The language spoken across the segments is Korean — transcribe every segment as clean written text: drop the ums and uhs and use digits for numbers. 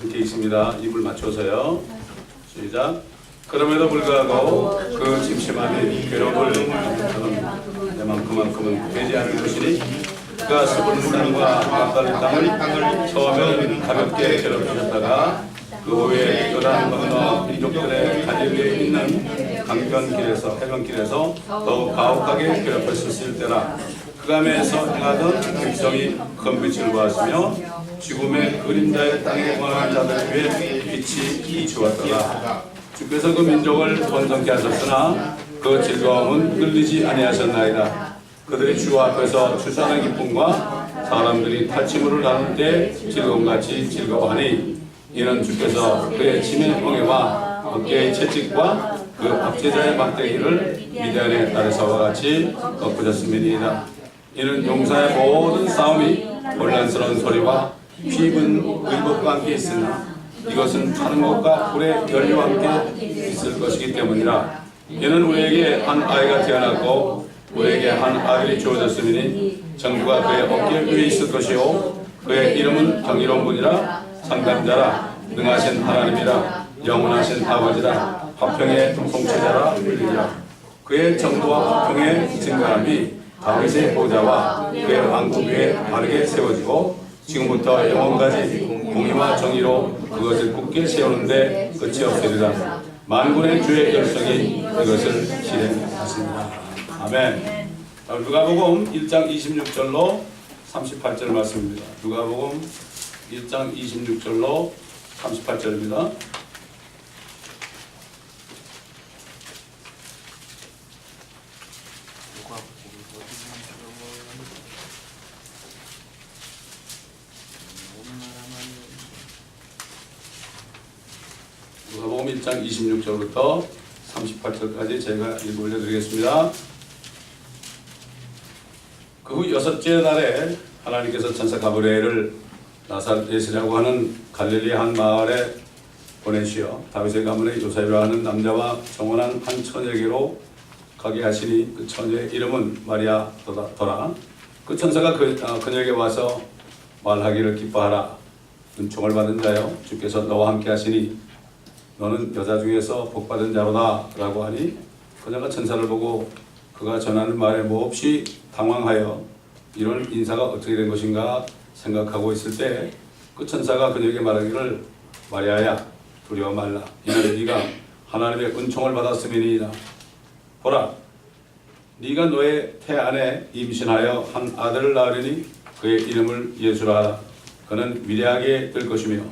이렇게 있습니다. 입을 맞춰서요. 시작. 그럼에도 불구하고 그 침침함이 괴로움을 내만큼은 되지 않을 것이니 그가 습은 땅과 막달린 땅을 처음에는 가볍게 괴롭히셨다가 그 후에 요단 건너 민족들의 가지 위에 있는 강변길에서 해변길에서 더욱 가혹하게 괴롭혔을 때라. 그감에서 행하던 백성이 큰 빛을 보았으며 죽음의 그림자의 땅에 원하는 자들 위에 빛이 비추었더라. 주께서 그 민족을 번성케 하셨으나 그 즐거움은 끌리지 아니하셨나이다. 그들이 주 앞에서 추수하는 기쁨과 사람들이 탈취물을 나눌 때 즐거움같이 즐거워하니 이는 주께서 그의 침의 멍에와 어깨의 채찍과 그 압제자의 막대기를 미디안의 딸에서와 같이 꺾으셨음이니이다. 이는 용사의 모든 싸움이 혼란스러운 소리와 피분 의복과 함께 있으나 이것은 타는 것과 불의 연료와 함께 있을 것이기 때문이라. 이는 우리에게 한 아이가 태어났고 우리에게 한 아들이 주어졌으니 정부가 그의 어깨 위에 있을 것이요 그의 이름은 경이로운 분이라 상담자라 능하신 하나님이라 영원하신 아버지라 화평의 통치자라 불리리라. 그의 정부와 화평의 증거함이 다윗의 보좌와 그의 왕국 위에 바르게 세워지고 지금부터 영원까지 공의와 정의로 그것을 굳게 세우는데 끝이 없으리라. 만군의 주의 열성이 이것을 실행하십니다. 아멘. 누가복음 1장 26절로 38절 말씀입니다. 누가복음 1장 26절로 38절입니다. 누가복음 1장 26절부터 38절까지 제가 읽어 올려드리겠습니다. 그 후 여섯째 날에 하나님께서 천사 가브리엘을 나사렛이라고 하는 갈릴리 한 마을에 보내시어 다윗의 가문의 요셉이라 하는 남자와 정혼한 한 처녀에게로 가게 하시니 그 처녀의 이름은 마리아더라. 그 천사가 그녀에게 와서 말하기를 기뻐하라. 은총을 받은 자여 주께서 너와 함께 하시니 너는 여자 중에서 복받은 자로다 라고 하니 그녀가 천사를 보고 그가 전하는 말에 몹시 당황하여 이런 인사가 어떻게 된 것인가 생각하고 있을 때 그 천사가 그녀에게 말하기를 마리아야 두려워 말라. 이는 네가 하나님의 은총을 받았음이니이다. 보라 네가 너의 태 안에 임신하여 한 아들을 낳으리니 그의 이름을 예수라 하라. 그는 위대하게 될 것이며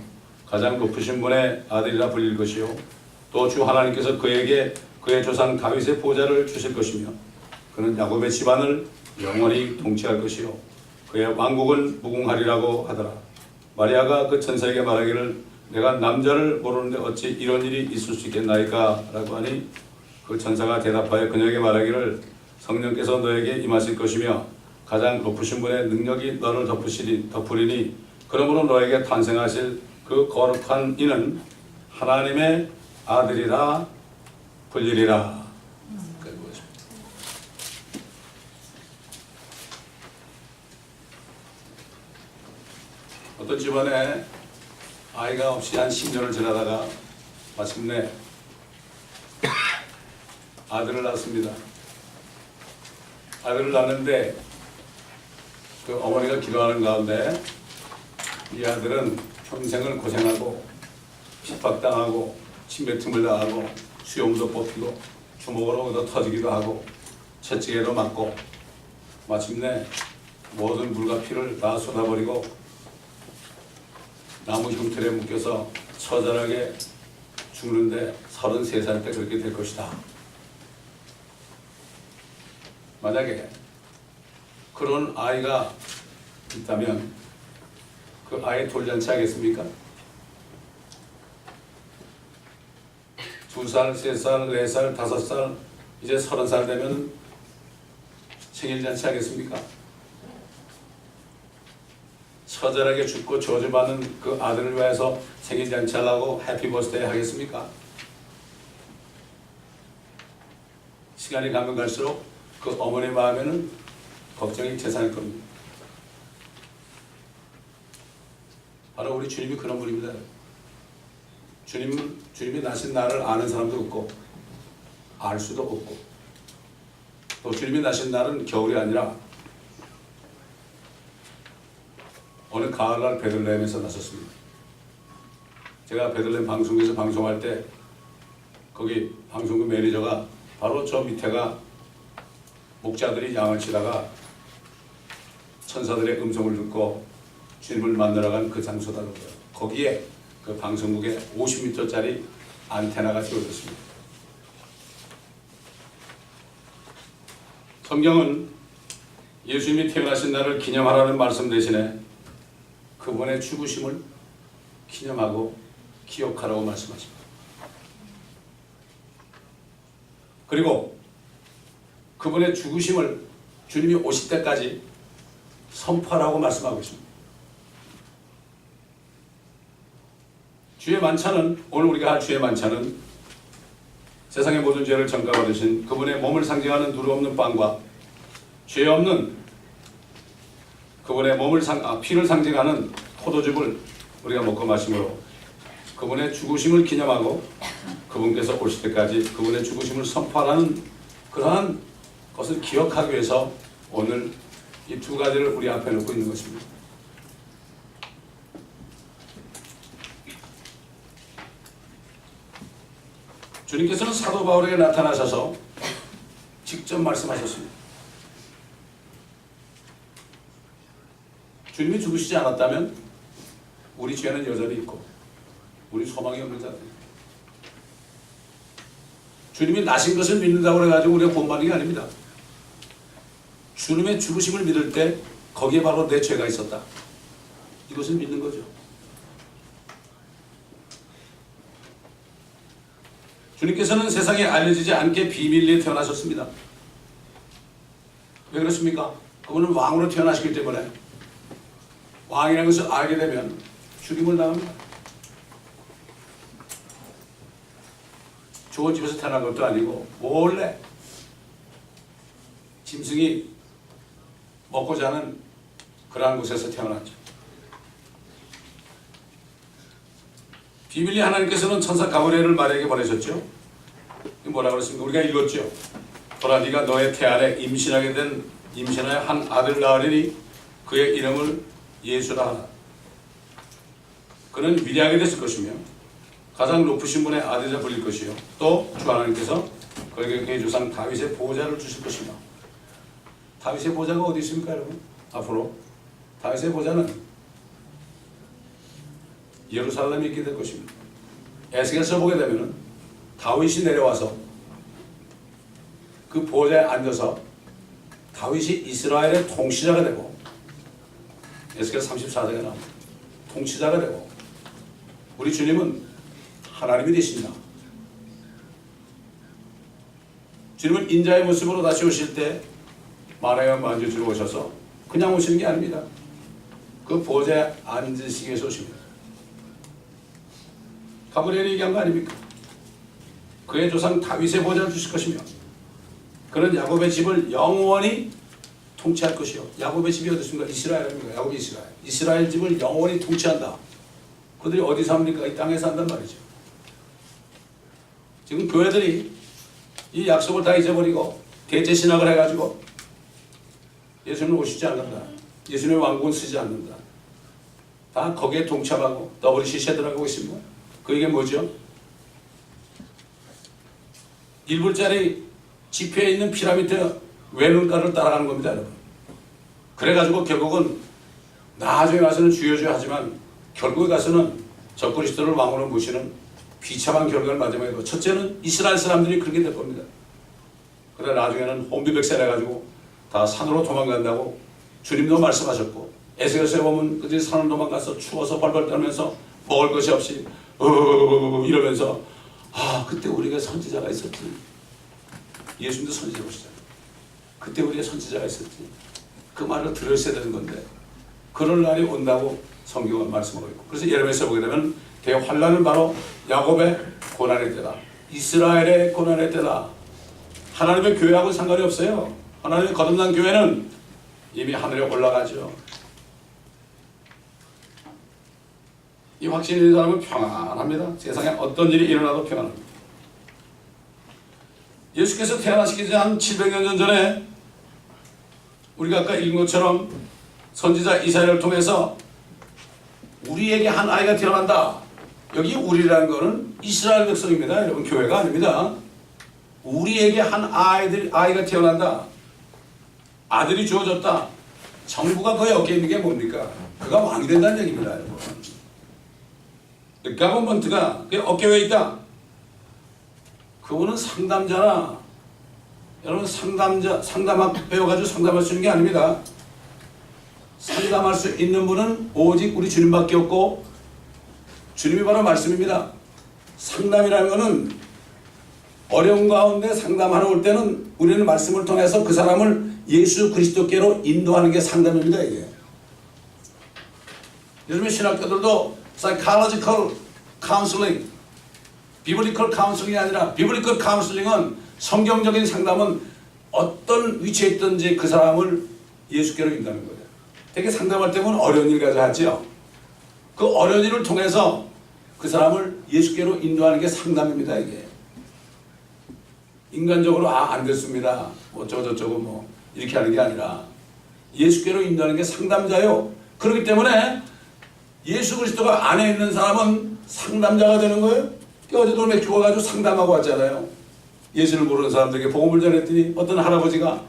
가장 높으신 분의 아들이라 불릴 것이요 또 주 하나님께서 그에게 그의 조상 다윗의 보좌를 주실 것이며 그는 야곱의 집안을 영원히 통치할 것이요 그의 왕국은 무궁하리라고 하더라. 마리아가 그 천사에게 말하기를 내가 남자를 모르는데 어찌 이런 일이 있을 수 있겠나이까 라고 하니 그 천사가 대답하여 그녀에게 말하기를 성령께서 너에게 임하실 것이며 가장 높으신 분의 능력이 너를 덮으리니 그러므로 너에게 탄생하실 그 거룩한 이는 하나님의 아들이라 불리리라. 어떤 집안에 아이가 없이 한 10년을 지나다가 마침내 아들을 낳습니다. 아들을 낳는데 그 어머니가 기도하는 가운데 이 아들은 평생을 고생하고 핍박당하고 침뱉음을 당하고 수염도 뽑히고 주먹으로 얻어 터지기도 하고 채찍에도 맞고 마침내 모든 물과 피를 다 쏟아버리고 나무 흉틀에 묶여서 처절하게 죽는데 33살 때 그렇게 될 것이다. 만약에 그런 아이가 있다면 그 아이 돌잔치 하겠습니까? 2살, 3살, 4살, 5살 이제 30살 되면 생일잔치 하겠습니까? 처절하게 죽고 저주받는 그 아들을 위해서 생일잔치 하려고 해피 버스데이 하겠습니까? 시간이 가면 갈수록 그 어머니 마음에는 걱정이 재산일 겁니다. 바로 우리 주님이 그런 분입니다. 주님이 나신 날을 아는 사람도 없고 알 수도 없고, 또 주님이 나신 날은 겨울이 아니라 어느 가을날 베들레헴에서 나섰습니다. 제가 베들레헴 방송국에서 방송할 때 거기 방송국 매니저가 바로 저 밑에가 목자들이 양을 치다가 천사들의 음성을 듣고 주님을 만나러 간 그 장소다고요. 거기에 그 방송국에 50m짜리 안테나가 세워졌습니다. 성경은 예수님이 태어나신 날을 기념하라는 말씀 대신에 그분의 죽으심을 기념하고 기억하라고 말씀하십니다. 그리고 그분의 죽으심을 주님이 오실 때까지 선포하라고 말씀하고 있습니다. 주의 만찬은, 오늘 우리가 할 주의 만찬은 세상의 모든 죄를 전가받으신 그분의 몸을 상징하는 누루 없는 빵과 죄 없는 그분의 피를 상징하는 포도즙을 우리가 먹고 마심으로 그분의 죽으심을 기념하고 그분께서 오실 때까지 그분의 죽으심을 선포하는 그러한 것을 기억하기 위해서 오늘 이 두 가지를 우리 앞에 놓고 있는 것입니다. 주님께서는 사도 바울에게 나타나셔서 직접 말씀하셨습니다. 주님이 죽으시지 않았다면 우리 죄는 여전히 있고 우리 소망이 없는 자들. 주님이 나신 것을 믿는다고 해가지고 우리가 본받는 게 아닙니다. 주님의 죽으심을 믿을 때 거기에 바로 내 죄가 있었다. 이것을 믿는 거죠. 주님께서는 세상에 알려지지 않게 비밀리에 태어나셨습니다. 왜 그렇습니까? 그분은 왕으로 태어나시기 때문에 왕이라는 것을 알게 되면 죽임을 당합니다. 좋은 집에서 태어난 것도 아니고 몰래 짐승이 먹고 자는 그러한 곳에서 태어났죠. 비밀리 하나님께서는 천사 가브리엘을 마리아에게 보내셨죠. 뭐라고 그랬습니까? 우리가 읽었죠. 보라, 네가 너의 태안에 임신하여 한 아들 낳으리니 그의 이름을 예수라 하라. 그는 위대하게 됐을 것이며 가장 높으신 분의 아들이라 불릴 것이요, 또 주 하나님께서 그에게 그의 조상 다윗의 보좌를 주실 것이다. 다윗의 보좌가 어디 있습니까, 여러분? 앞으로 다윗의 보좌는 예루살렘에 있게 될 것입니다. 에스겔서 보게 되면은 다윗이 내려와서 그 보좌에 앉아서 다윗이 이스라엘의 통치자가 되고, 에스겔 34장에 나옵니다. 통치자가 되고, 우리 주님은 하나님이 되십니다. 주님은 인자의 모습으로 다시 오실 때 만왕의 만주주로 오셔서 그냥 오시는 게 아닙니다. 그 보좌에 앉으시기 위해서 오십니다. 가브리엘이 얘기한 거 아닙니까? 그의 조상 다윗의 보좌를 주실 것이며 그는 야곱의 집을 영원히 통치할 것이요. 야곱의 집이 어디 있습니까? 이스라엘입니다. 야곱이 이스라엘. 이스라엘 집을 영원히 통치한다. 그들이 어디 삽니까? 이 땅에 산단 말이죠. 지금 교회들이 이 약속을 다 잊어버리고 대체 신학을 해가지고 예수님은 오시지 않는다. 예수님의 왕국은 쓰지 않는다. 다 거기에 동참하고 WCC에 들어가고 있습니다. 그게 뭐죠? 1불짜리 지폐에 있는 피라미드 외눈가를 따라가는 겁니다, 여러분. 그래가지고 결국은 나중에 가서는 주여주여 하지만 결국에 가서는 적그리스도를 왕으로 모시는 비참한 결과를 마지막에 도 첫째는 이스라엘 사람들이 그렇게 될 겁니다. 그러나 나중에는 혼비백산 해가지고 다 산으로 도망간다고 주님도 말씀하셨고, 에스겔서에 보면 그들이 산으로 도망가서 추워서 벌벌 떨면서 먹을 것이 없이 이러면서 그때 우리가 선지자가 있었지. 예수님도 선지자시잖아요. 그때 우리가 선지자가 있었지. 그 말을 들으셔야 되는 건데 그럴 날이 온다고 성경은 말씀하고 있고, 그래서 예레미야서 보게 되면 대환란은 바로 야곱의 고난의 때다. 이스라엘의 고난의 때다. 하나님의 교회하고는 상관이 없어요. 하나님의 거듭난 교회는 이미 하늘에 올라가죠. 이 확신이 있는 사람은 평안합니다. 세상에 어떤 일이 일어나도 평안합니다. 예수께서 태어나시기 전 한 700년 전에 우리가 아까 읽은 것처럼 선지자 이사야를 통해서 우리에게 한 아이가 태어난다. 여기 우리라는 것은 이스라엘 백성입니다. 여러분, 교회가 아닙니다. 우리에게 한 아이가 태어난다. 아들이 주어졌다. 정부가 그의 어깨에 있는 게 뭡니까? 그가 왕이 된다는 얘기입니다. 여러분. 가버먼트가 그 어깨 위에 있다. 그분은 상담자나, 여러분, 배워가지고 상담할 수 있는 게 아닙니다. 상담할 수 있는 분은 오직 우리 주님밖에 없고, 주님이 바로 말씀입니다. 상담이라는 것은 어려운 가운데 상담하러 올 때는 우리는 말씀을 통해서 그 사람을 예수 그리스도께로 인도하는 게 상담입니다. 이게. 요즘에 신학자들도 psychological counseling, biblical counseling이 아니라 biblical counseling은 성경적인 상담은 어떤 위치에 있든지 그 사람을 예수께로 인도하는 거예요. 되게 상담할 때는 어려운 일 가지고 하죠. 그 어려운 일을 통해서 그 사람을 예수께로 인도하는 게 상담입니다. 이게. 인간적으로 안 됐습니다. 어쩌고저쩌고 뭐 이렇게 하는 게 아니라 예수께로 인도하는 게 상담자요. 그렇기 때문에 예수 그리스도가 안에 있는 사람은 상담자가 되는 거예요. 어제도 맥주 와가지고 상담하고 왔잖아요. 예수를 모르는 사람들에게 복음을 전했더니 어떤 할아버지가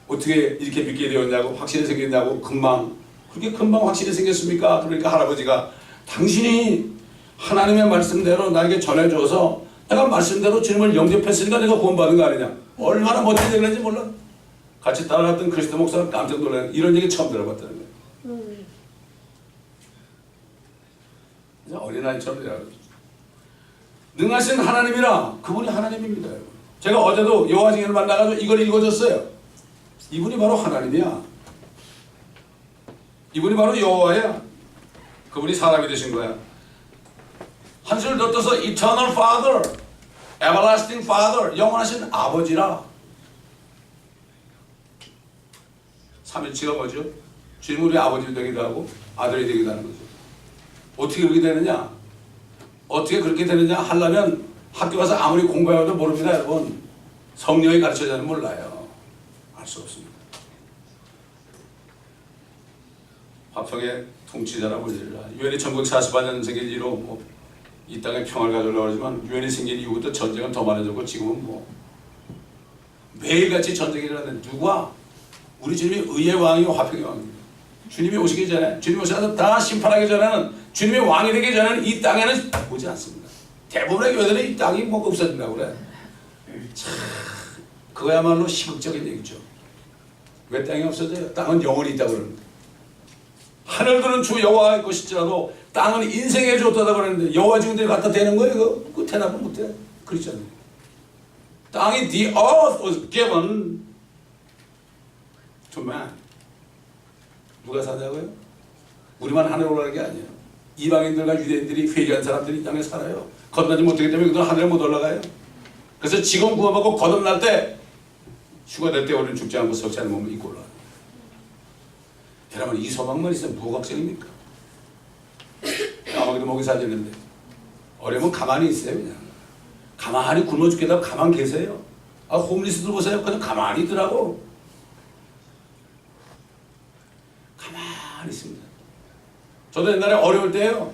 어떻게 이렇게 믿게 되었냐고, 확신이 생겼냐고, 그렇게 금방 확신이 생겼습니까? 그러니까 할아버지가 당신이 하나님의 말씀대로 나에게 전해줘서 내가 말씀대로 주님을 영접했으니까 내가 구원받은 거 아니냐. 얼마나 멋진 얘기를 했는지 몰라. 같이 따라갔던 그리스도 목사는 깜짝 놀라요. 이런 얘기 처음 들어봤다는 거예요. 어린아이처럼 돼요. 능하신 하나님이라, 그분이 하나님입니다. 제가 어제도 여호와증인을 만나가지고 이걸 읽어줬어요. 이분이 바로 하나님이야. 이분이 바로 여호와야. 그분이 사람이 되신 거야. 한술 더 떠서 Eternal Father, Everlasting Father, 영원하신 아버지라. 삼위치가 뭐죠? 주님 우리 아버지 되기도 하고 아들이 되기도 하는 거죠. 어떻게 그렇게 되느냐? 어떻게 그렇게 되느냐 하려면 학교 가서 아무리 공부해도 모릅니다. 여러분. 성령이 가르쳐주는 몰라요. 알 수 없습니다. 화평의 통치자라고 불리라. 유엔이 1948년생일 이후로 이 땅에 평화를 가져오려고 하지만 유엔이 생긴 이후부터 전쟁은 더 많아졌고 지금은 매일같이 전쟁이 일어나는데 누가? 우리 주님이 의의 왕이고 화평의 왕입니다. 주님이 오시기 전에, 주님이 오셔서 다 심판하기 전에는, 주님이 왕이 되기 전에는 이 땅에는 오지 않습니다. 대부분의 교회들은 이 땅이 없어진다고 그래. 참, 그거야말로 시극적인 얘기죠. 왜 땅이 없어져요? 땅은 영원히 있다고 그러는데. 하늘들은 주 여호와의 것일지라도 땅은 인생에 줬다고 그러는데 여호와 증인들이 갖다 대는 거예요. 그거 대답을 못해. 그렇잖아요. 땅이 the earth was given to man. 누가 사냐고요? 우리만 하늘에 올라가는 게 아니에요. 이방인들과 유대인들이 회개한 사람들이 이 땅에 살아요. 거듭나지 못하기 때문에 그들은 하늘에 못 올라가요. 그래서 지금 구원받고 거듭날 때 휴가 될 때 우리는 죽지 않고 석지 않은 몸을 입고 올라가요. 여러분, 이 소망만 있으면 뭐가 걱정입니까? 까마귀도 먹이 살렸는데 어려면 가만히 있어요. 그냥 가만히 굶어 죽겠다고 가만히 계세요. 홈리스들 보세요. 그냥 가만히 있더라고. 가만히 있습니다. 저도 옛날에 어려울 때요.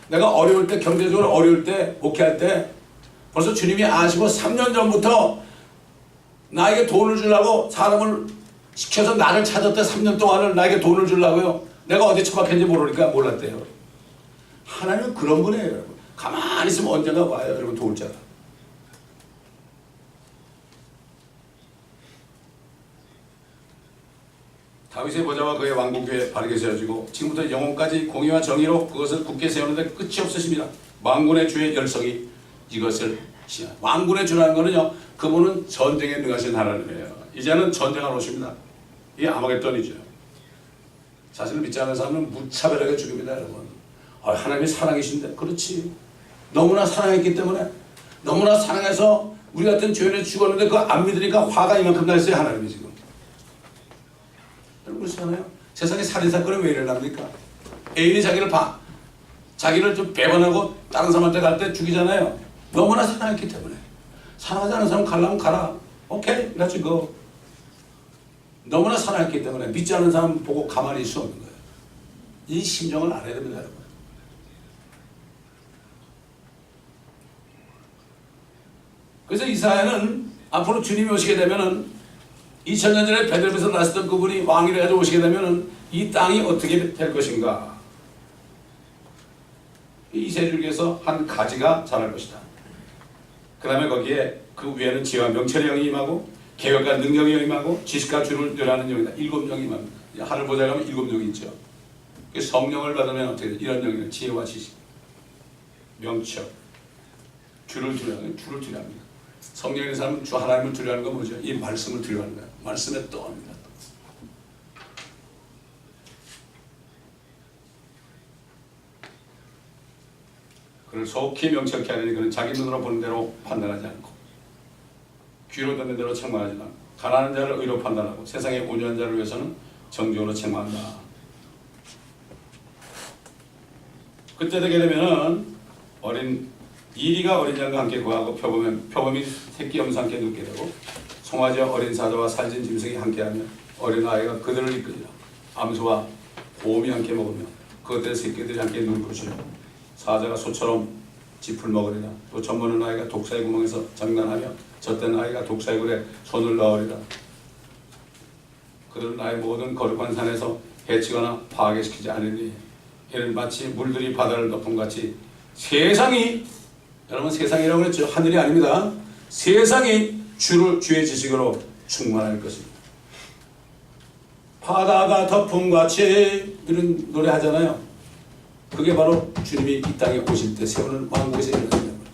내가 어려울 때, 경제적으로 어려울 때, 목회할 때 벌써 주님이 아시고 3년 전부터 나에게 돈을 주려고 사람을 시켜서 나를 찾았대. 3년 동안을 나에게 돈을 주려고요. 내가 어디 처박혔는지 모르니까 몰랐대요. 하나님은 그런 분이에요. 여러분. 가만히 있으면 언젠가 와요. 여러분, 도울 자가. 다윗의 보좌와 그의 왕국에 바르게 세워지고 지금부터 영원까지 공의와 정의로 그것을 굳게 세우는데 끝이 없으십니다. 만군의 주의 열성이 이것을 시한. 만군의 주라는 거는요, 그분은 전쟁에 능하신 하나님이에요. 이제는 전쟁하러 오십니다. 이게 아마겟돈이죠. 자신을 믿지 않는 사람은 무차별하게 죽입니다. 여러분. 하나님이 사랑이신데. 그렇지. 너무나 사랑했기 때문에, 너무나 사랑해서 우리 같은 죄인이 죽었는데 그거 안 믿으니까 화가 이만큼 나 있어요. 하나님이 지금. 여러분 그렇잖아요. 세상에 살인사건이 왜 일어납니까? 애인이 자기를 자기를 좀 배반하고 다른 사람한테 갈 때 죽이잖아요. 너무나 사랑했기 때문에. 사랑하지 않는 사람 가려면 가라. 오케이, let's go. 너무나 사랑했기 때문에 믿지 않는 사람 보고 가만히 있을 수 없는 거예요. 이 심정을 알아야 됩니다, 여러분. 그래서 이사야는 앞으로 주님이 오시게 되면은 2000년 전에 베들레헴에서 나셨던 그분이 왕이 돼가지고 오시게 되면은 이 땅이 어떻게 될 것인가? 이 세 줄기에서 한 가지가 자랄 것이다. 그 다음에 거기에 그 위에는 지혜와 명철의 영이 임하고 계획과 능력의 영이 임하고 지식과 주를 멸하는 영이다. 7영이 임합니다. 하늘 보자 가면 7영이 있죠. 성령을 받으면 어떻게 돼? 이런 영이는 지혜와 지식, 명철, 주를 두려워합니다. 성령의 사람은 주 하나님을 두려워하는 건 뭐죠? 이 말씀을 두려워하는 거예요. 말씀에 떠합니다. 그를 속히 명철케 하려니 그는 자기 눈으로 보는 대로 판단하지 않고 귀로 듣는 대로 책망하지 않고 가난한 자를 의로 판단하고 세상의 온유한 자를 위해서는 정직으로 책망한다. 그때 되게 되면은 이리가 어린 양과 함께 구하고 표범이 새끼 염소 함께 눕게 되고 송아지와 어린 사자와 살진 짐승이 함께하며 어린 아이가 그들을 이끌리라. 암소와 곰이 함께 먹으며 그들의 새끼들이 함께 누울 것이요 사자가 소처럼 짚을 먹으리라. 또 젖먹는 아이가 독사의 구멍에서 장난하며 젖된 아이가 독사의 굴에 손을 넣으리라. 그들은 나의 모든 거룩한 산에서 해치거나 파괴시키지 않으니 이는 마치 물들이 바다를 덮음같이 세상이, 여러분 세상이라고 그랬죠. 하늘이 아닙니다. 세상이 주의 지식으로 충만할 것입니다. 바다가 덮음같이 이런 노래 하잖아요. 그게 바로 주님이 이 땅에 오실 때 세우는 왕국에서 일어난다는 거죠.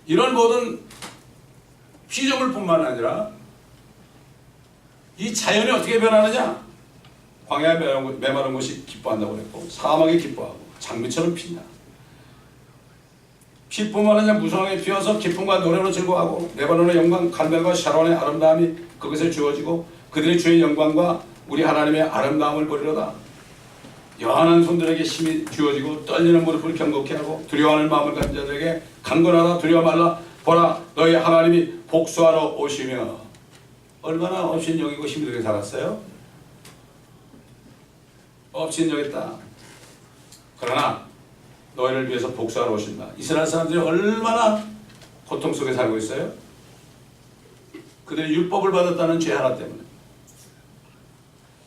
이런 모든 피조물뿐만 아니라 이 자연이 어떻게 변하느냐? 광야에 메마른 곳이 기뻐한다고 그랬고 사막이 기뻐하고 장미처럼 핀다. 피뿐만 아니라 무성하게 피어서 기쁨과 노래로 즐거워하고 레바논의 영광 갈멜과 샤론의 아름다움이 그것에 주어지고 그들의 주의 영광과 우리 하나님의 아름다움을 보리로다. 여한한 손들에게 힘이 주어지고 떨리는 무릎을 경고케 하고 두려워하는 마음을 가진 자들에게 강건하라 두려워 말라 보라 너희 하나님이 복수하러 오시며. 얼마나 업신여기고 힘들게 살았어요? 업신여겼다. 그러나 너희를 위해서 복수하러 오신다. 이스라엘 사람들이 얼마나 고통 속에 살고 있어요? 그들이 율법을 받았다는 죄 하나 때문에.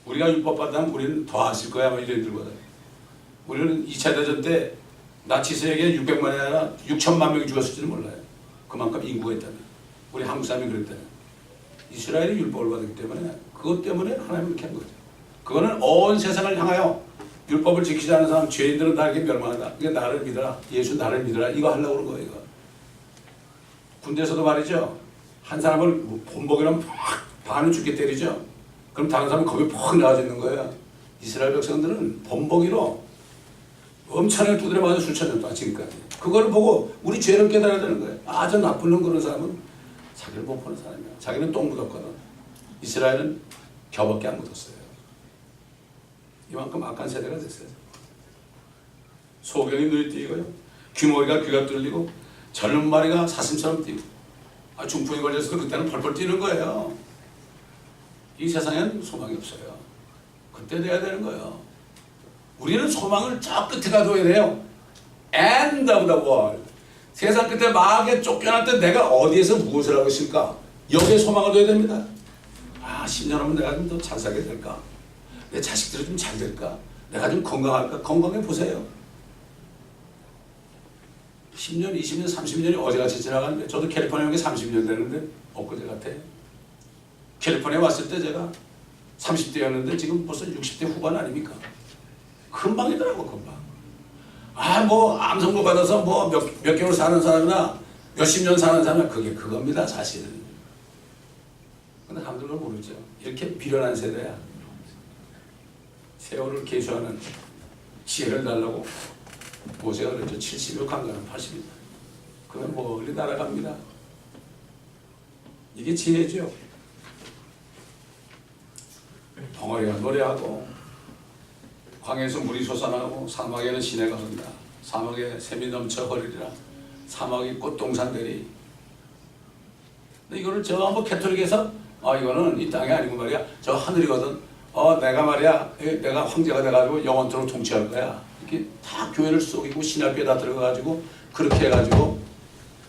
우리가 율법 받다면 우리는 더 하실 거야 뭐 이런 들거든. 우리는 2차 대전 때 나치스에게 600만이 아니라 6천만 명이 죽었을지는 몰라요. 그만큼 인구가 있다면. 우리 한국 사람이 그랬다면. 이스라엘이 율법을 받았기 때문에 그것 때문에 하나님이 이렇게 한 거죠. 그거는 온 세상을 향하여 율법을 지키지 않는 사람 죄인들은 다 이렇게 멸망한다. 이게 나를 믿어라. 예수 나를 믿어라. 이거 하려고 그런 거예요. 이거. 군대에서도 말이죠. 한 사람을 본보기로 막 반을 죽게 때리죠. 그럼 다른 사람이 겁이 퍽 나와져 있는 거예요. 이스라엘 백성들은 본보기로 엄청나게 두드려 맞아 수천 년 동안 지금까지. 그걸 보고 우리 죄를 깨달아야 되는 거예요. 아주 나쁜 놈 그런 사람은 자기를 못 보는 사람이야. 자기는 똥 묻었거든. 이스라엘은 겨밖에 안 묻었어요. 이만큼 악한 세대가 됐어요. 소경이 눈이 띄고요. 귀머리가 귀가 뚫리고 젊은 마리가 사슴처럼 뛰고 중풍이 걸렸을 때 그때는 펄펄 뛰는 거예요. 이 세상엔 소망이 없어요. 그때 돼야 되는 거예요. 우리는 소망을 저 끝에 가둬야 돼요. End of the world. 세상 끝에 막에 쫓겨날 때 내가 어디에서 무엇을 하고 있을까? 여기에 소망을 둬야 됩니다. 10년 후면 내가 좀 더 잘 살게 될까? 내 자식들이 좀 잘 될까? 내가 좀 건강할까? 건강해 보세요. 10년, 20년, 30년이 어제같이 지나가는데 저도 캘리포니아에 온 게 30년 되는데 엊그제 같아요. 캘리포니아에 왔을 때 제가 30대였는데 지금 벌써 60대 후반 아닙니까? 금방이더라고 금방. 뭐 암성도 받아서 뭐 몇 개월 사는 사람이나 몇십 년 사는 사람이나 그게 그겁니다 사실은. 근데 사람들은 모르죠. 이렇게 비련한 세대야. 세월을 계수하는 지혜를 달라고 모세가 그랬죠. 70여 강가는 80이다. 그건 멀리 날아갑니다. 이게 지혜죠. 덩어리가 노래하고 광야에서 물이 솟아나고 사막에는 시내가 흐른다. 사막에 샘이 넘쳐 흐르리라. 사막이 꽃동산들이. 근데 이거를 전부 캐톨릭에서 이거는 이 땅이 아니고 말이야 저 하늘이거든. 내가 말이야 내가 황제가 돼가지고 영원토록 통치할 거야. 이렇게 다 교회를 속이고 신학교에 다 들어가가지고 그렇게 해가지고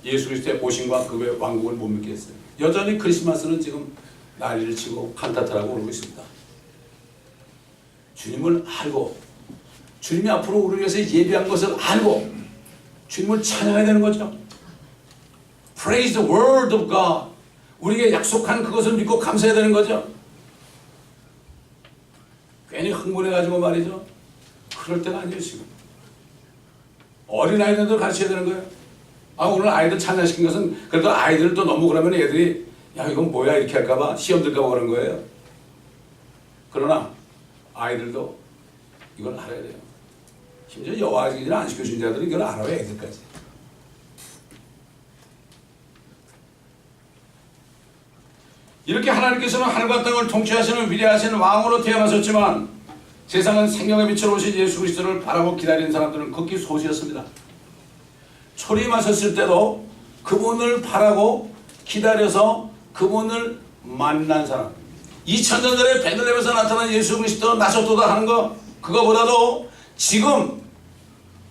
예수 그리스도의 오심과 그의 왕국을 못 믿게 했어요. 여전히 크리스마스는 지금 난리를 치고 칸타타라고 오르고 있습니다. 주님을 알고 주님이 앞으로 우리를 위해서 예비한 것을 알고 주님을 찬양해야 되는 거죠. Praise the word of God. 우리에게 약속한 그것을 믿고 감사해야 되는 거죠. 괜히 흥분해가지고 말이죠. 그럴 때가 아니에요 지금. 어린아이들도 가르쳐야 되는 거예요. 오늘 아이들 찬양시킨 것은 그래도 아이들 또 너무 그러면 애들이 야 이건 뭐야 이렇게 할까봐 시험 들까봐 그런 거예요. 그러나 아이들도 이걸 알아야 돼요. 심지어 여아기를 안 시켜준 자들은 이걸 알아야 애들까지. 이렇게 하나님께서는 하늘과 땅을 통치하시는 위대하신 왕으로 태어나셨지만 세상은 생명의 빛으로 오신 예수 그리스도를 바라고 기다리는 사람들은 극히 소수였습니다. 초림하셨을 때도 그분을 바라고 기다려서 그분을 만난 사람, 2000년 전에 베들레헴에서 나타난 예수 그리스도 나셨도다 하는 거, 그거보다도 지금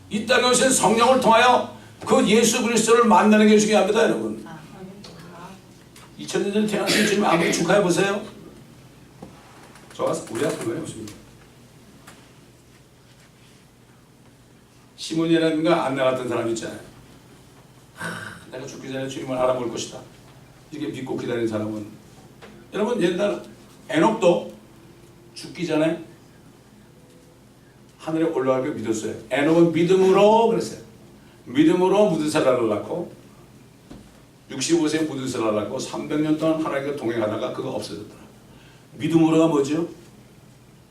이 땅에 오신 성령을 통하여 그 예수 그리스도를 만나는 게 중요합니다. 여러분 2000년 전에 태어나신 주님 아무리 축하해 보세요. 저와 우리가 상관이 없습니다. 시몬이라든가 안나 같은 사람 있잖아요. 내가 죽기 전에 주님을 알아볼 것이다. 이렇게 믿고 기다리는 사람은, 여러분 옛날 에녹도 죽기 전에 하늘에 올라가길 믿었어요. 에녹은 믿음으로 그랬어요. 믿음으로 무드셀라를 낳고 65세에 무드셀라를 낳고 300년 동안 하나님과 동행하다가 그거 없어졌더라. 믿음으로가 뭐죠?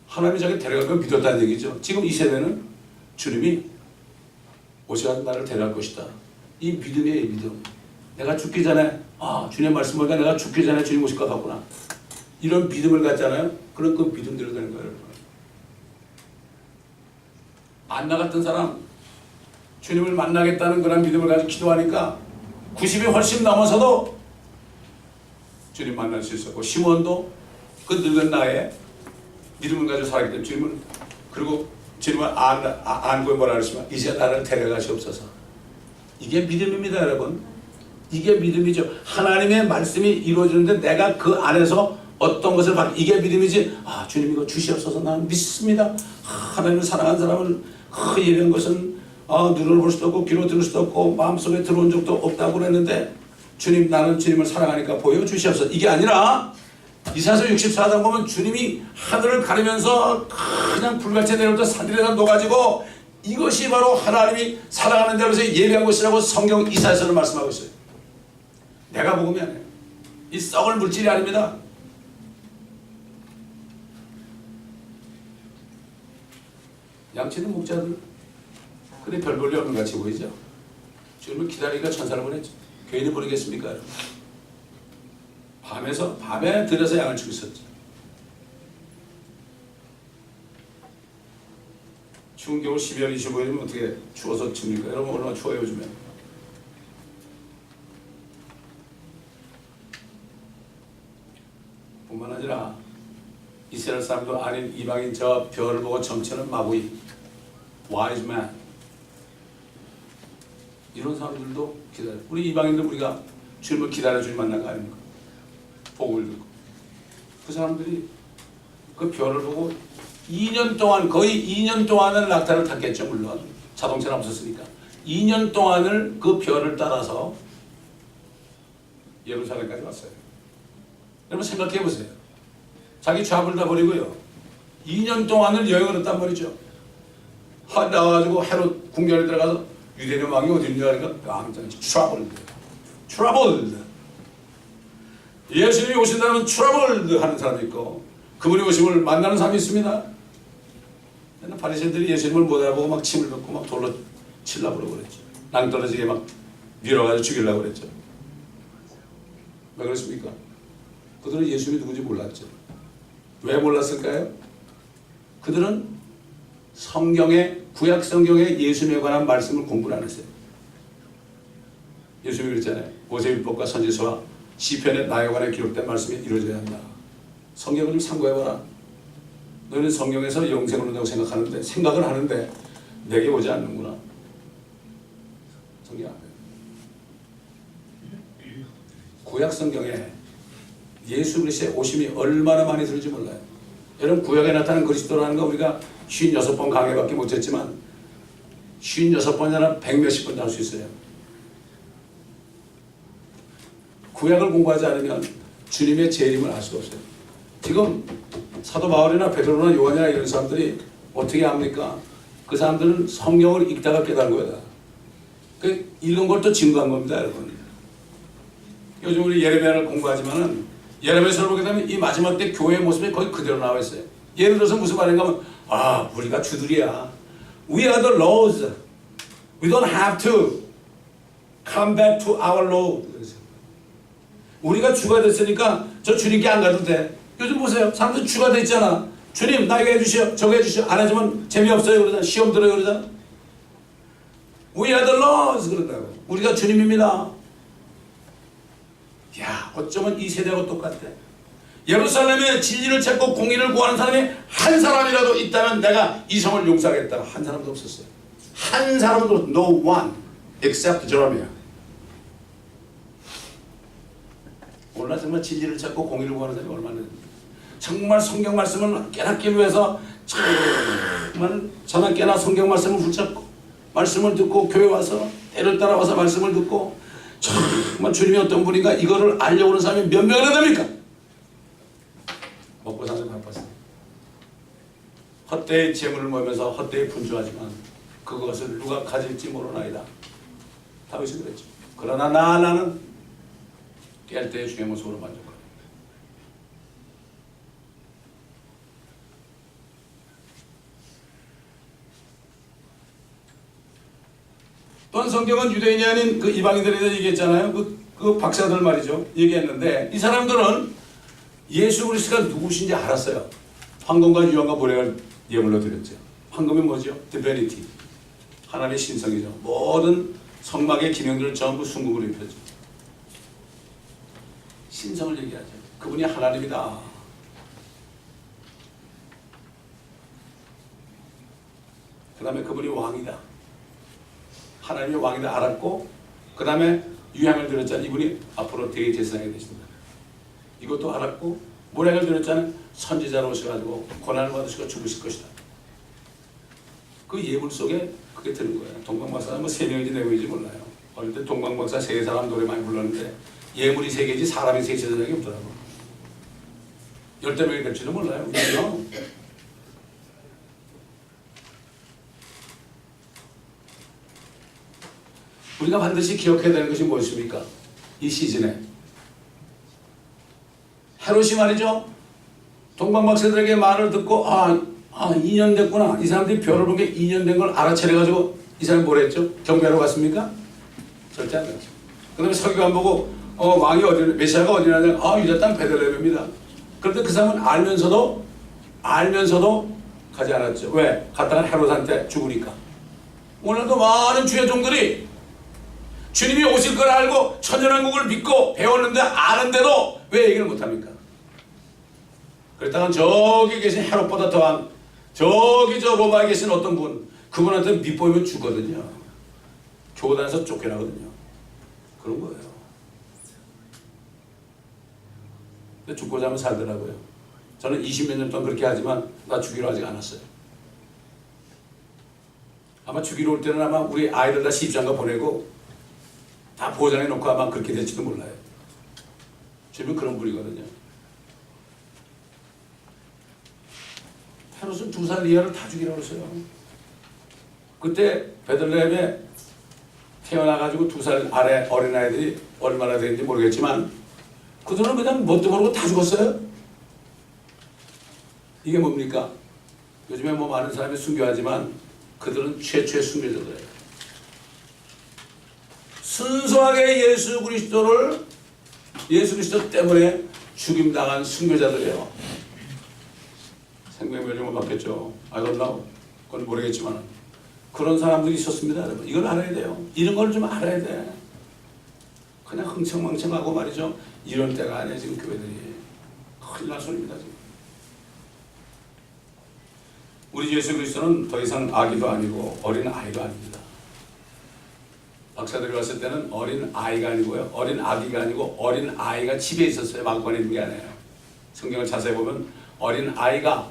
하나님이 자기 데려갈 걸 믿었다는 얘기죠. 지금 이 세대는 주님이 오셔서 나를 데려갈 것이다. 이 믿음이에요, 이 믿음. 내가 죽기 전에 주님 말씀 보니까 내가 죽기 전에 주님 오실 것 같구나. 이런 믿음을 갖잖아요. 그런 그 믿음대로 되는 거예요. 안나 같은 사람 주님을 만나겠다는 그런 믿음을 가지고 기도하니까 90이 훨씬 넘어서도 주님 만날 수 있었고, 시몬도 그 늙은 나이에 믿음을 가지고 살았기 때문에 주님을, 그리고 주님을 안고 뭐라 그러시면 이제 나를 데려가시옵소서. 이게 믿음입니다, 여러분. 이게 믿음이죠. 하나님의 말씀이 이루어지는데 내가 그 안에서 어떤 것을 받, 이게 믿음이지. 주님 이거 주시옵소서. 나는 믿습니다. 하나님을 사랑하는 사람은 그 예배한 것은 눈으로 볼 수도 없고 귀로 들을 수도 없고 마음속에 들어온 적도 없다고 그랬는데 주님, 나는 주님을 사랑하니까 보여주시옵소서. 이게 아니라 이사야서 64장 보면 주님이 하늘을 가리면서 그냥 불같이 내려올 때 산들에다 놓아가지고 이것이 바로 하나님이 사랑하는 자로서 예배한 것이라고 성경 이사야서는 말씀하고 있어요. 내가 복음이 아니에요. 이 썩을 물질이 아닙니다. 양치는 목자들, 그래 별 볼일 없는 같이 보이죠. 주님을 기다리니까 천사를 보냈죠. 괜히 보내겠습니까? 밤에 들여서 양을 치고 있었죠. 추운 겨울 12월 25일이면 어떻게 추워서 칩니까? 여러분 얼마나 추워요 요즘에. 뿐만 아니라 이스라엘 사람도 아닌 이방인 저 별을 보고 점치는 마부이, wise man, 이런 사람들도 기다려. 우리 이방인들 우리가 주님을 기다려 주님 만난 거 아닙니까? 복을 듣고 그 사람들이 그 별을 보고 2년 동안, 거의 2년 동안을 낙타를 탔겠죠. 물론 자동차는 없었으니까 2년 동안을 그 별을 따라서 예루살렘까지 왔어요. 여러분 생각해 보세요. 자기 잡을 다 버리고요 2년 동안을 여행을 했단 말이죠. 나와가지고 헤롯 궁전에 들어가서 유대인 왕이 어디 있는지 아니까 트러블드. 예수님이 오신다면 트러블드 하는 사람이 있고 그분이 오심을 만나는 사람이 있습니다. 바리새인들이 예수님을 못 알아보고 막 침을 뱉고 막 돌로 치려고 그랬죠. 낭떠러지게 막 밀어가지고 죽이려고 그랬죠. 왜 그랬습니까? 그들은 예수님이 누군지 몰랐죠. 왜 몰랐을까요? 그들은 성경에 구약 성경에 예수님에 관한 말씀을 공부를 안 했어요. 예수님이 그랬잖아요. 모세율법과 선지서와 시편에 나에 관해 기록된 말씀이 이루어져야 한다. 성경을 좀 참고해봐라. 너희는 성경에서 영생을 얻는다고 생각을 하는데 내게 오지 않는구나. 성경 안 돼요. 구약 성경에 예수 그리스도의 오심이 얼마나 많이 들을지 몰라요. 여러분 구약에 나타난 그리스도라는 거 우리가 56번 강해밖에 못했지만 56번이나 100몇십 번도 할 수 있어요. 구약을 공부하지 않으면 주님의 재림을 알 수가 없어요. 지금 사도 바울이나 베드로나 요한이나 이런 사람들이 어떻게 합니까? 그 사람들은 성경을 읽다가 깨달은 거다. 그 읽은 걸 또 증거한 겁니다, 여러분. 요즘 우리 예레미야를 공부하지만은 예레미야서를 보게 되면 이 마지막 때 교회의 모습이 거의 그대로 나와 있어요. 예를 들어서 무슨 말인가 하면 우리가 주들이야. We are the Lords. We don't have to come back to our Lord. 우리가 주가 됐으니까 저 주님께 안 가도 돼. 요즘 보세요. 사람들 주가 됐잖아. 주님 나 이거 해주시오. 저거 해주시오. 안 해주면 재미없어요. 그러잖아. 시험 들어요. 그러잖아. We are the Lords. 그런다고. 우리가 주님입니다. 야, 어쩌면 이 세대하고 똑같아. 예루살렘에 진리를 찾고 공의를 구하는 사람이 한 사람이라도 있다면 내가 이 성을 용서하겠다. 한 사람도 없었어요. 한 사람도 no one except Jeremiah. 오늘날 정말 진리를 찾고 공의를 구하는 사람이 얼마나 됩니까? 정말 성경 말씀을 깨닫기 위해서 정말 저는 깨나 성경 말씀을 붙잡고 말씀을 듣고 교회 와서 때를 따라와서 말씀을 듣고 정말 주님이 어떤 분인가 이거를 알려고 하는 사람이 몇 명이나 됩니까? 먹고 사는 바빴어요. 헛되이 재물을 모으면서 헛되이 분주하지만 그것을 누가 가질지 모르나이다. 다윗이 그랬죠. 그러나 나는 깰 때의 주의 모습으로 만족하라. 또한 성경은 유대인이 아닌 그 이방인들에 대해 얘기했잖아요. 그 박사들 말이죠. 얘기했는데 이 사람들은 예수 그리스도가 누구신지 알았어요. 황금과 유황과 모래를 예물로 드렸죠. 황금이 뭐죠? 디비니티. 하나님의 신성이죠. 모든 성막의 기능들을 전부 순금으로 입혔죠. 신성을 얘기하죠. 그분이 하나님이다. 그 다음에 그분이 왕이다. 하나님의 왕이다 알았고 그 다음에 유향을 드렸잖아요. 이분이 앞으로 대제사장이 되신다. 이것도 알았고 모략을 드렸잖아요. 선지자로 오셔가지고 고난을 받으시고 죽으실 것이다. 그 예물 속에 그게 드는 거예요. 동방박사는 뭐 3명인지 4명인지 몰라요. 어릴 때 동방박사 3사람 노래 많이 불렀는데 예물이 3개지 사람이 3제사장이 없더라고. 10명이 될지도 몰라요. 그죠? 우리가 반드시 기억해야 되는 것이 무엇입니까? 이 시즌에 헤롯이 말이죠. 동방박사들에게 말을 듣고 2년 됐구나. 이 사람들이 별을 본 게 2년 된 걸 알아차려가지고 이 사람이 뭘 했죠? 경배하러 갔습니까? 절대 안 갔죠. 그 다음에 서기관 보고 왕이 어디 메시아가 어디냐면 유다 땅 베들레헴입니다. 그런데 그 사람은 알면서도 가지 않았죠. 왜? 갔다가 헤롯한테 죽으니까. 오늘도 많은 주의 종들이 주님이 오실 걸 알고 천연왕국을 믿고 배웠는데 아는데도 왜 얘기를 못합니까? 그랬다가 저기 계신 헤롯보다 더한 저기 저 로마에 계신 어떤 분 그분한테 밑보이면 죽거든요. 교단에서 쫓겨나거든요. 그런 거예요. 근데 죽고자 하면 살더라고요. 저는 20몇 년 동안 그렇게 하지만 나 죽이러 아직 안 왔어요. 아마 죽이러 올 때는 아마 우리 아이들 다 시집장가 보내고 다 보장해 놓고 아마 그렇게 될지도 몰라요. 지금 그런 분이거든요. 헤롯은 2살 이하를 다 죽이라고 했어요. 그때 베들레헴에 태어나가지고 2살 아래 어린아이들이 얼마나 되는지 모르겠지만 그들은 그냥 뭣도 모르고 다 죽었어요. 이게 뭡니까? 요즘에 뭐 많은 사람이 순교하지만 그들은 최초의 순교자들이에요. 순수하게 예수 그리스도 때문에 죽임당한 순교자들이에요. 생명의 멸종을 받겠죠. I don't know. 그건 모르겠지만 그런 사람들이 있었습니다, 여러분. 이걸 알아야 돼요. 이런 걸 좀 알아야 돼. 그냥 흥청망청하고 말이죠. 이런 때가 아니야 지금 교회들이. 큰일 날 소리입니다 지금. 우리 주 예수 그리스도는 더 이상 아기도 아니고 어린 아이도 아닙니다. 박사들이 왔을 때는 어린 아이가 아니고요, 어린 아기가 아니고 어린 아이가 집에 있었어요. 마음권에 있는 게 아니에요. 성경을 자세히 보면 어린 아이가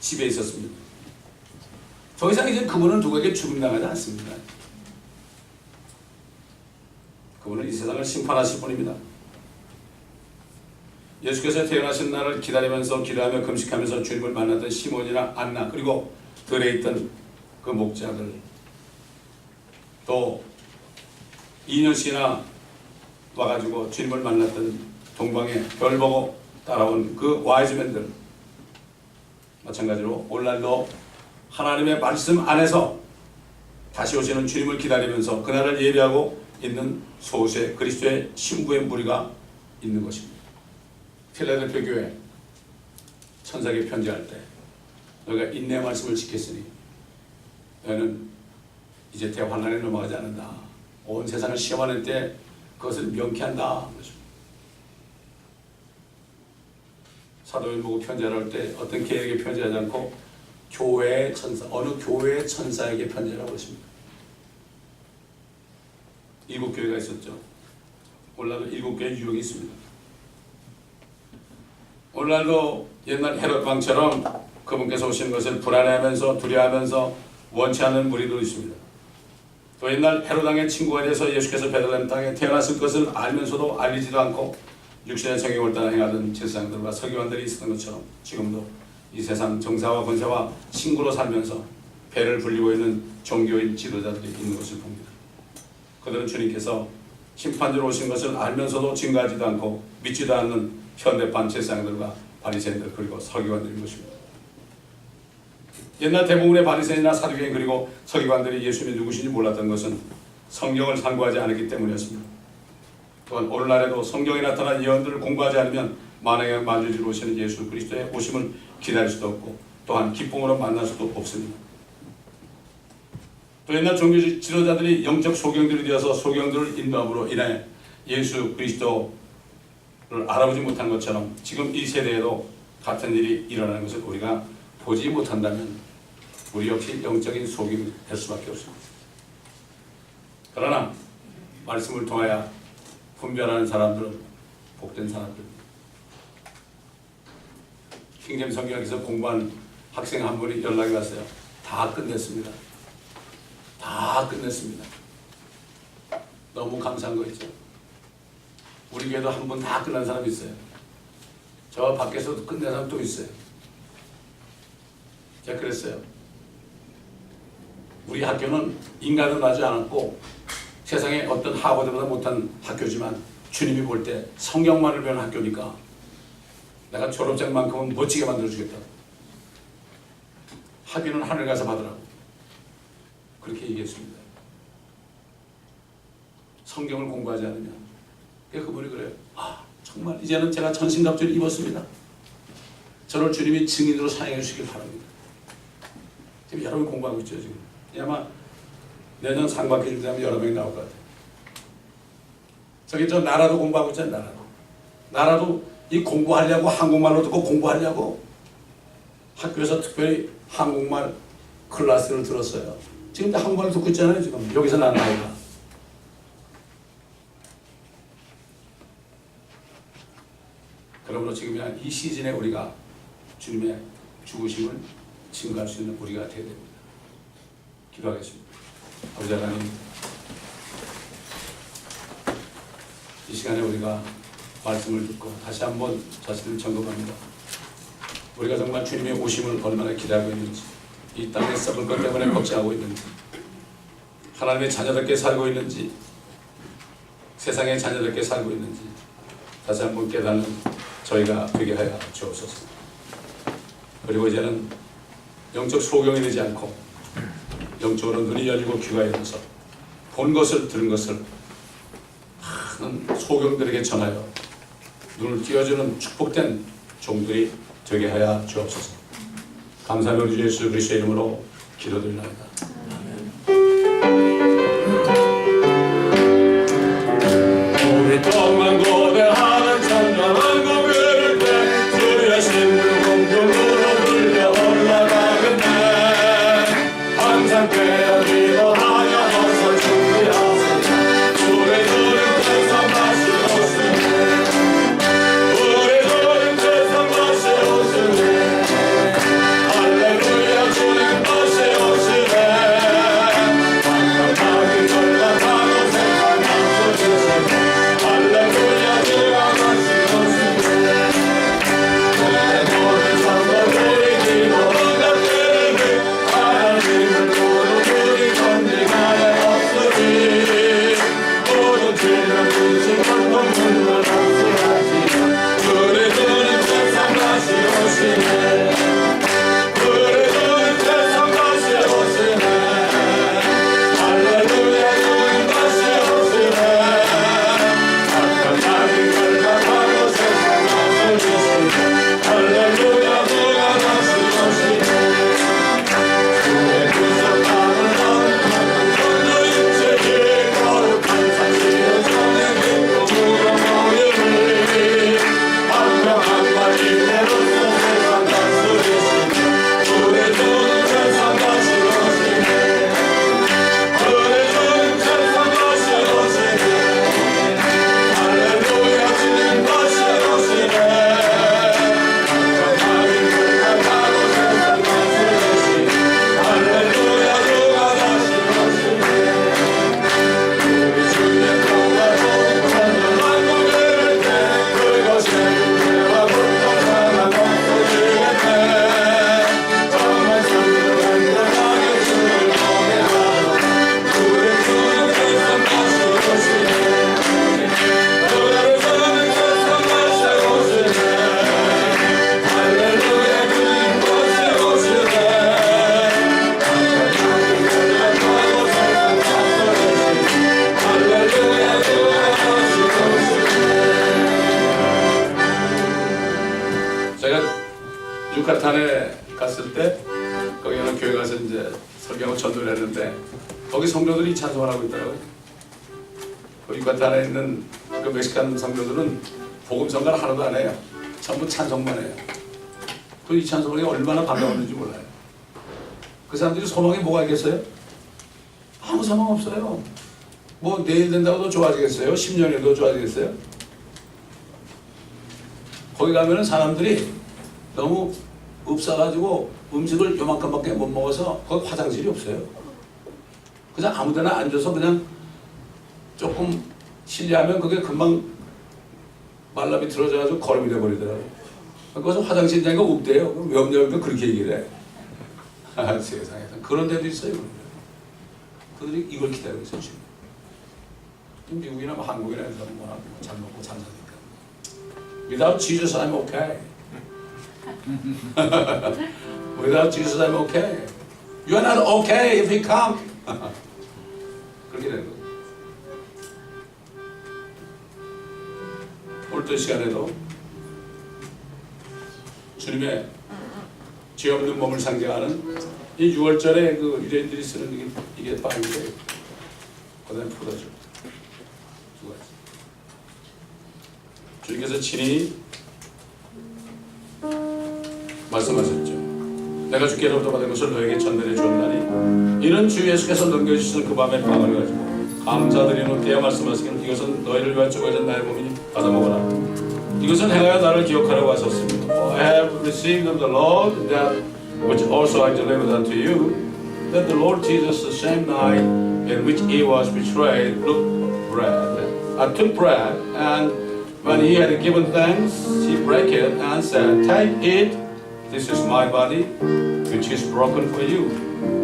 집에 있었습니다. 더 이상 이제 그분은 누구에게 죽임당하지 않습니다. 그분은 이 세상을 심판하실 분입니다. 예수께서 태어나신 날을 기다리면서 기도하며 금식하면서 주님을 만났던 시몬이나 안나, 그리고 들에 있던 그 목자들, 또 2년씩이나 와가지고 주님을 만났던 동방에 별 보고 따라온 그 와이즈맨들, 마찬가지로 오늘날도 하나님의 말씀 안에서 다시 오시는 주님을 기다리면서 그날을 예비하고 있는 소수의 그리스도의 신부의 무리가 있는 것입니다. 필라델피아 교회 천사에게 편지할 때 너희가 인내의 말씀을 지켰으니 너희는 이제 대환란에 넘어가지 않는다. 온 세상을 시험하는 때 그것을 명쾌한다. 사도를 보고 편지를 할 때 어떤 개에게 편지하지 않고 교회의 천사, 어느 교회의 천사에게 편지하라고 그러십니다. 7교회가 있었죠. 오늘날도 7교회 유형이 있습니다. 오늘날도 옛날 헤롯 왕처럼 그분께서 오시는 것을 불안해하면서 두려워하면서 원치 않는 무리도 있습니다. 또 옛날 헤롯 왕의 친구가 돼서 예수께서 베들레헴 땅에 태어났을 것을 알면서도 알리지도 않고 육신의 정욕을 따라 행하던 제사장들과 서기관들이 있었던 것처럼 지금도 이 세상 정사와 권세와 친구로 살면서 배를 불리고 있는 종교인 지도자들이 있는 것을 봅니다. 그들은 주님께서 심판주로 오신 것을 알면서도 증거하지도 않고 믿지도 않는 현대판 제사장들과 바리새인들 그리고 서기관들인 것입니다. 옛날 대부분의 바리새인이나 사두개인 그리고 서기관들이 예수님이 누구신지 몰랐던 것은 성경을 상고하지 않았기 때문이었습니다. 또한 오늘날에도 성경에 나타난 예언들을 공부하지 않으면 만왕의 만주주로 오시는 예수 그리스도의 오심을 기다릴 수도 없고 또한 기쁨으로 만날 수도 없습니다. 또 옛날 종교 지도자들이 영적 소경들이 되어서 소경들을 인도함으로 인해 예수 그리스도를 알아보지 못한 것처럼 지금 이 세대에도 같은 일이 일어나는 것을 우리가 보지 못한다면 우리 역시 영적인 소경이 될 수밖에 없습니다. 그러나 말씀을 통하여 분별하는 사람들은 복된 사람들입니다. 킹제임스 성경에서 공부한 학생 한 분이 연락이 왔어요. 다 끝냈습니다. 다 끝냈습니다. 너무 감사한 거 있죠. 우리 교회도 한 분 다 끝난 사람이 있어요. 저 밖에서도 끝낸 사람 또 있어요. 제가 그랬어요. 우리 학교는 인간을 나지 않았고 세상에 어떤 하버드보다 못한 학교지만 주님이 볼 때 성경만을 배우는 학교니까 내가 졸업장만큼은 멋지게 만들어주겠다. 학위는 하늘 가서 받으라고 그렇게 얘기했습니다. 성경을 공부하지 않으면 그분이 그래요. 아 정말 이제는 제가 전신갑주를 입었습니다. 저를 주님이 증인으로 사용해 주시길 바랍니다. 지금 여러분이 공부하고 있죠. 지금 아마 내년 상반기 되면 여러 명이 나올 것 같아요. 저기 저 나라도 공부하고 있잖아요. 나라도 이 공부하려고 한국말로 듣고 공부하려고 학교에서 특별히 한국말 클래스를 들었어요. 지금 한국말을 듣고 있잖아요. 지금 여기서 나는 아이가. 그러므로 지금 이 시즌에 우리가 주님의 죽으심을 증거할 수 있는 우리가 되어야 됩니다. 기도하겠습니다. 아버지 하나님, 이 시간에 우리가 말씀을 듣고 다시 한번 자신을 점검합니다. 우리가 정말 주님의 오심을 얼마나 기대하고 있는지, 이 땅에 썩을 것 때문에 걱정하고 있는지, 하나님의 자녀답게 살고 있는지, 세상의 자녀답게 살고 있는지 다시 한번 깨닫는 저희가 되게 하여 주옵소서. 그리고 이제는 영적 소경이 되지 않고 영적으로 눈이 열리고 귀가 열려서 본 것을 들은 것을 많은 소경들에게 전하여 눈을 띄워주는 축복된 종들이 되게 하여 주옵소서. 감사하며 우리 주 예수 그리스도의 이름으로 기도드립니다. 오랫동안 고대하는 찬양한 고백을 때 주의 신을 공중으로 불려 올라가겠네. 항상 깨어지고 하여 어서 준비하세요. 주의 주는 세상 다시 오시네. 우리 주는 세상 다시 오시네. 할렐루야 주님 다시 오시네. 완벽하게 전락하고 세상 다스리시네. 할렐루야 주가 다시 오시네. 내 모든 삶과 우리 기도 응답되는 하나님을 모두 건딩하여 없으리. 모든 죄는 근심한 동물만 앞서가지. 우리 주님 세상 다시 오시네. 우리 주님 세상 다시 오시네. 할렐루야 주님 다시 오시네. 악한 결박하고 세상 다스리시네. 할렐루야 주가 다시 오시네. 주의 구속함을 얻는 모든 인생이 거룩한 상실의 손에 기쁨으로 모이리. 완벽한 인내로서 세상 다스리시네. 우리 주는 세상 다시 오시네. 우리 주는 세상 다시 오시네. 할렐루야 주님 다시 오시네. 완벽하게 결박하고 세상 다스리시네. 할렐루야 주가 다시 오시네. 우리 주의 통하고 찬양한 고백을 때 그것이 은혜와 불통사랑 없어지겠네. 정말 상대하게 주를 노래하라. 우리 주는 세상 다시 오시네. 우리 주는 세상 다시 오시네. 할렐루야 주님 다시 오시네. 완벽하고 세상 다스리시네. 할렐루야 주가 다시 오시네. 제가 유카탄에 갔을 때 거기 어느 교회 가서 이제 설교하고 전도를 했는데 거기 성도들이 찬송을 하고 있더라고요. 그 유카탄에 있는 그 멕시칸 성도들은 복음 선가를 하나도 안 해요. 전부 찬송만 해요. 그 이 찬송이 얼마나 반가웠는지 몰라요. 그 사람들이 소망이 뭐가 있겠어요? 아무 소망 없어요. 뭐 내일 된다고 더 좋아지겠어요? 10년이 더 좋아지겠어요? 거기 가면은 사람들이 너무 없어가지고 음식을 요만큼밖에 못 먹어서 거기 화장실이 없어요. 그냥 아무데나 앉아서 그냥 조금 실례하면 그게 금방 말라비 틀어져가지고 거름이 돼버리더라고요. 거기서 화장실 있냐니까 없대요. 왜 없냐고 그렇게 얘기를 해. 세상에 그런 데도 있어요. 그들이 이걸 기다리고 있어요 지금. 미국이나 뭐 한국이나 이런 사람은 워낙 잘 먹고 잘 사니까. Without Jesus I'm okay. Without Jesus I'm okay. You are not okay if he come. 그렇게 되는 거죠. 오늘 시간에도 주님의 죄 없는 몸을 상징하는 이 6월절에 그 유대인들이 쓰는 이게 빵인데 그다음에 포도주 두 가지. 주님께서 친히 말씀하셨죠. 내가 주께로부터 받은 것을 너에게 전달해 주었나니 이는 주 예수께서 넘겨주신 그 밤의 빵을 가지고 감사드리는 때에 말씀하시기를 이것은 너희를 위하여 쪼개진 나의 몸이니 받아 먹어라. 이것은 행하여 나를 기억하라고 하셨습니다. For I have received of the Lord that which also I delivered unto you, that the Lord Jesus the same night in which he was betrayed took bread, and when he had given thanks, he brake it and said, Take it, this is my body, which is broken for you.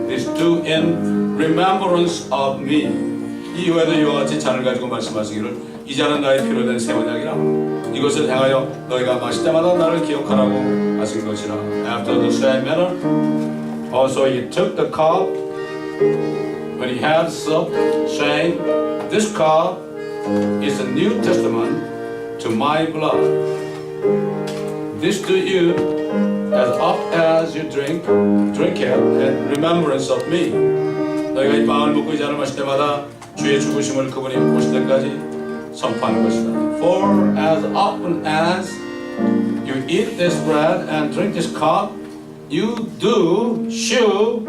This do in remembrance of me. 이후에도 이와 같이 잔을 가지고 말씀하시기를 이 잔은 나의 피로 된 새 언약이라. 이것을 행하여 너희가 마실 때마다 나를 기억하라고 하신 것이라. After the same manner, also he took the cup when he had supped, saying, This cup is the New Testament to my blood. this to you as oft as you drink it in remembrance of me. 너희가 이 빵을 먹고 이 잔을 마실 때마다 주의 죽으심을 그분이 오실 때까지 선포하는 것이다. For as often as you eat this bread and drink this cup, you do shew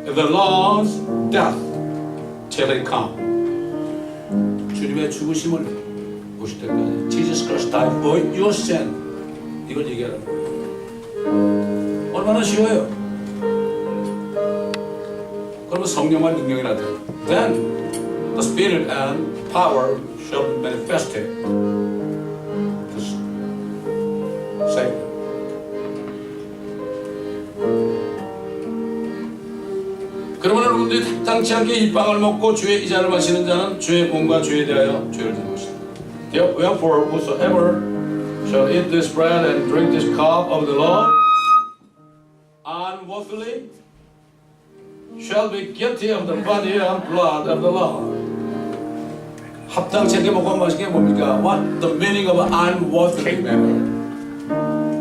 the Lord's death till he come. 주님의 죽으심을 보실 때까지 Jesus Christ died for your sin. 이걸 얘기하는 거예요. 얼마나 쉬워요. 그러면 성령과 능력이 나타나요. Then the Spirit and power shall be manifested to save them. 그러면 여러분들이 탐탁치 않게 이 빵을 먹고 주의 이 잔을 마시는 자는 주의 몸과 주에 대하여 죄를 지는 것이다. Wherefore whosoever shall eat this bread and drink this cup of the Lord unworthily shall be guilty of the body and blood of the Lord. 합당치 않게 먹고 마시는 게 뭡니까? What the meaning of unworthily manner?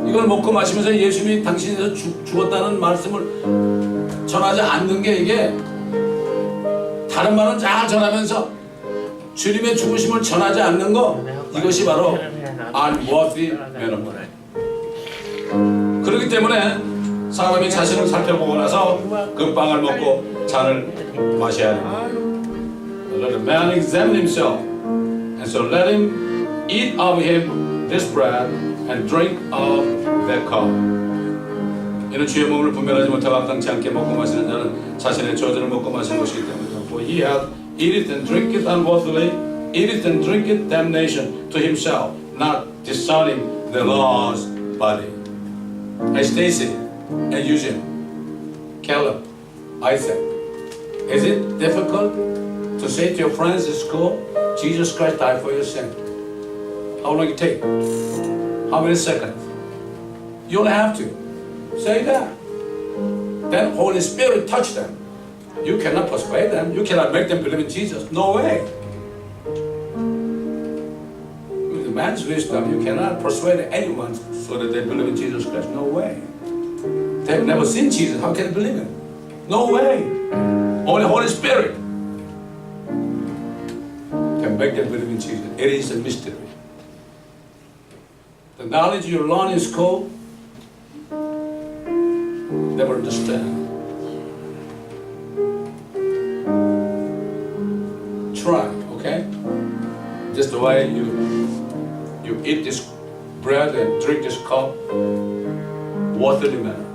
이걸 먹고 마시면서 예수님이 당신에서 죽었다는 말씀을 전하지 않는 게 이게 다른 말은 잘 전하면서 주님의 죽으심을 전하지 않는 거 이것이 바로 unworthy manner. 그렇기 때문에 사람이 자신을 살펴보고 나서 그 빵을 먹고 잔을 마셔야 합니다. Let a man examine himself, and so let him eat of him this bread and drink of that cup. 이는 주의 몸을 분별하지 못하고 합당치 않게 먹고 마시는 자는 자신의 저주를 먹고 마시는 것이기 때문이다. For he hath eateth and drinketh unworthily, eateth and drinketh damnation to himself, not discerning the Lord's body. Hey Stacy and Eugene, Caleb, Isaac, is it difficult to say to your friends at school, Jesus Christ died for your sin? How long it take? How many seconds? You only have to say that. Then Holy Spirit touch them. You cannot persuade them. You cannot make them believe in Jesus. No way. With man's wisdom, you cannot persuade anyone so that they believe in Jesus Christ. No way. They've never seen Jesus. How can they believe him? No way. Only Holy Spirit can make them believe in Jesus. It is a mystery. The knowledge you learn in school, never understand. Try, okay? Just the way you eat this bread and drink this cup, worthily manner.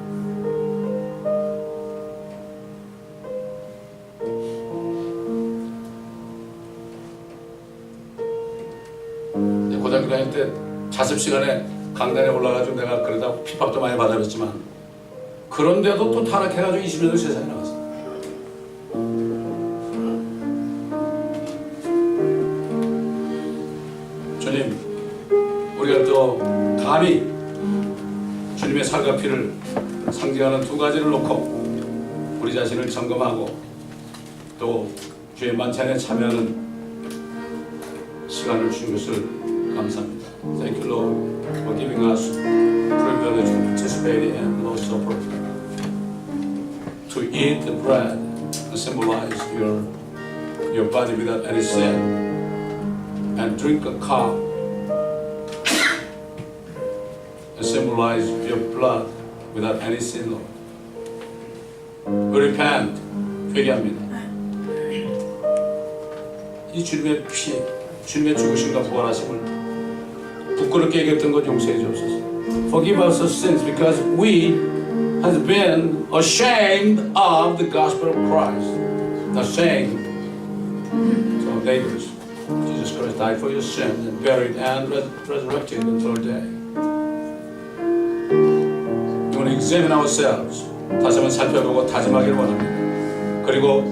고등학교 다닐 때 자습 시간에 강단에 올라가지고 내가 그러다 핍박도 많이 받아봤지만 그런데도 또 타락해가지고 20년을 세상에 나왔어. 주님, 우리가 또 감히 주님의 살과 피를 상징하는 두 가지를 놓고 우리 자신을 점검하고 또 주의 만찬에 참여하는 시간을 주신 것을 감사합니다. Thank you, Lord, for giving us privilege to participate in the Lord's Supper, to eat the bread and symbolize your body without any sin, and drink a cup and symbolize your blood without any sin, Lord. We repent, 회개합니다. 이 주님의 피, 주님의 죽으심과 부활하심을 부끄럽게 얘기했던 것 용서해 주옵소서. Forgive us our sins because we have been ashamed of the gospel of Christ. Ashamed to our neighbors. Jesus Christ died for your sin and buried and resurrected on the third day. We want to examine ourselves. 다시 한번 살펴보고 다짐하기를 원합니다. 그리고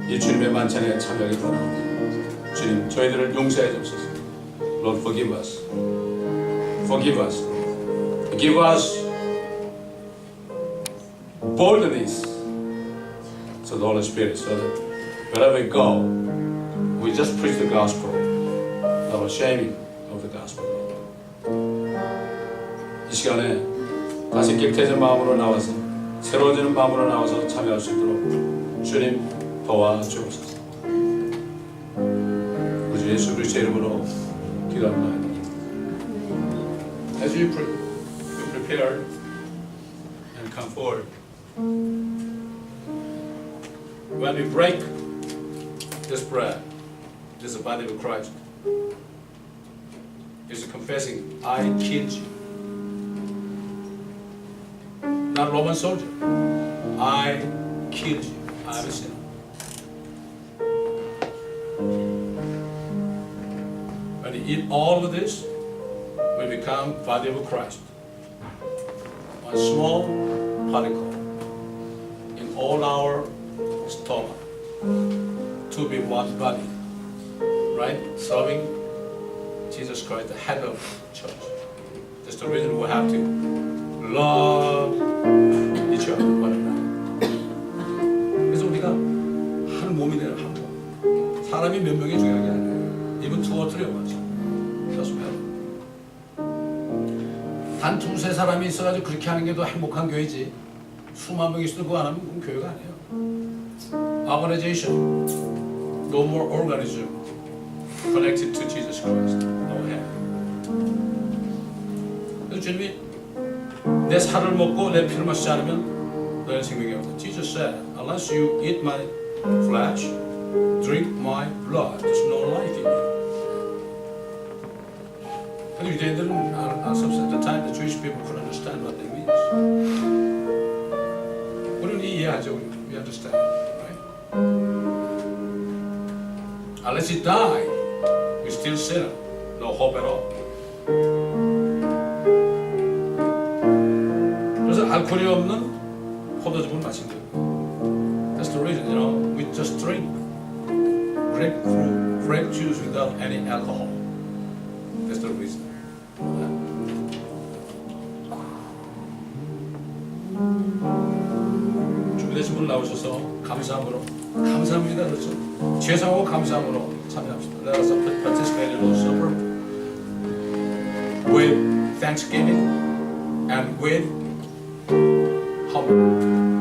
이 주님의 만찬에 참여하기를 원합니다. 주님, 저희들을 용서해 주옵소서. Lord, forgive us. Forgive us. Give us boldness to the Holy Spirit so that wherever we go, we just preach the gospel, not ashamed of the gospel. 이 시간에 다시 깨끗해진 마음으로 나와서 새로워지는 마음으로 나와서 참여할 수 있도록 주님 도와주옵소서. 우리 예수 그리스도의 이름으로 기도합니다. As you prepare and come forward, when we break this bread, this is the body of Christ. Is confessing, I killed you. Not Roman soldier. I killed you. I am a sinner. When you eat all of this, we become body of Christ. One small particle in all our stomach to be one body, right? Serving Jesus Christ, the head of the church. That's the reason we have to love each other, one another. 그래서 우리가 한 몸이 되는 한 몸. 사람이 몇 명이 중요한 게 아니에요. Even 2 or 3 of us. 단 2, 3사람이 있어가지고 그렇게 하는 게 더 행복한 교회지. 수만 명이 있어도 그거 안 하면 그건 교회가 아니에요. Organization, no more organism connected to Jesus Christ. 그래서 주님이 내 살을 먹고 내 피를 마시지 않으면 너의 생명이 없다. Jesus said, unless you eat my flesh, drink my blood, there's no life in you. 근데 유대인들은 at the time the Jewish people could understand what that means. 우리는 이해하죠. We understand, right? Unless you die, we still sinner. No hope at all. 그래서 알코올이 없는 포도즙을 마신 거예요. That's the reason, you know, we just drink grape juice without any alcohol. That's the reason. 준비되신 분 나오셔서 감사합니다. 그렇죠? 죄송하고 감사함으로 참여합시다. Let us participate in the supper with thanksgiving and with humble.